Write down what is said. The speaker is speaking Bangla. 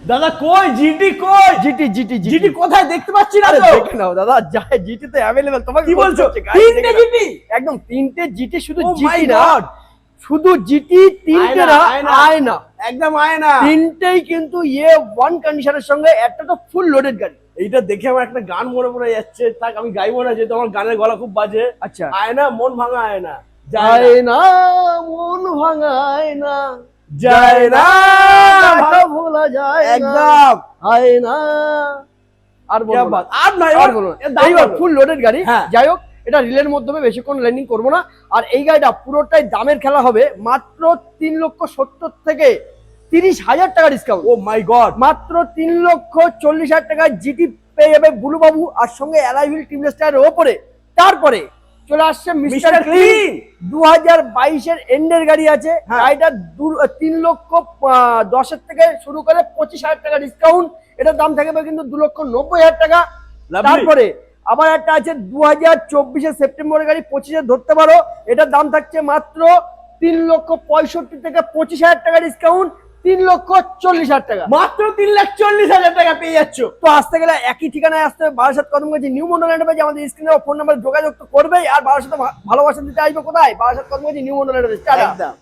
দাদা কই জিটি কই? জিটি জিটি জিটি কোথায় দেখতে পাচ্ছি না আরে তো? দেখে নাও দাদা, যাই জিটি তো অ্যাভেলেবল। তোমাকে কি বলছো? তিনটে জিটি? একদম তিনটে জিটি, শুধু Oh my জিটি না, God! শুধু জিটি তিনটে না, আয়না একদম আয়না। তিনটেই কিন্তু ওয়ান কন্ডিশনের সঙ্গে, একটা তো ফুল লোডেড গাড়ি। এইটা দেখে আমার একটা গান মনে পড়ে যাচ্ছে, থাক আমি গাইবো না, যেহেতু আমার গানের গলা খুব বাজে। আচ্ছা, আয়না মন ভাঙা আয়না যায় না মন ভাঙায় না, যায় না দেখা ভোলা যায় না, একদম। আয়না। আর क्या বলবো না, बात, আর নাই আর বলবো না। এইবার ফুল লোডেড গাড়ি। হ্যাঁ। যাই হোক, এটা রিলের মাধ্যমে বেশিক্ষণ ল্যান্ডিং করবো না। আর এই গাড়িটা পুরোটাই দামের খেলা হবে, মাত্র 3,70,000 থেকে 30,000 টাকা ডিসকাউন্ট। ও মাই গড, মাত্র 3,40,000 টাকায় জিটি পেয়ে যাবে বুলু বাবু, আর সঙ্গে অ্যালয় হুইল টিমলেস টায়ারের ওপরে। তারপরে চলে আসছে মিস্টার মিস্টার ক্লিন। ক্লিন। 2022 এন্ডের গাড়ি আছে। হ্যাঁ। গাড়িটা 3,10,000 থেকে শুরু করে 25,000 টাকা ডিসকাউন্ট। এটার দাম থাকবে কিন্তু 2,90,000 টাকা। Lovely. তারপরে আবার একটা আছে 2024 সেপ্টেম্বরের গাড়ি, 25-এ ধরতে পারো। এটার দাম থাকছে মাত্র 3,65,000 থেকে 25,000 টাকা ডিসকাউন্ট, 3,40,000 টাকা। মাত্র 3,40,000 টাকা পেয়ে যাচ্ছ। তো আসতে গেলে একই ঠিকানায় আসতে হবে, বারাসাত কদমগঞ্জ নিউ মন্ডল পেজে আমাদের স্ক্রিনে ফোন নাম্বার যোগাযোগ তো করবেই। আর বারাসাতে ভালোবাসা দিতে আসবে কোথায়? বারাসাত কদমগঞ্জ নিউ মন্ডল। একদম।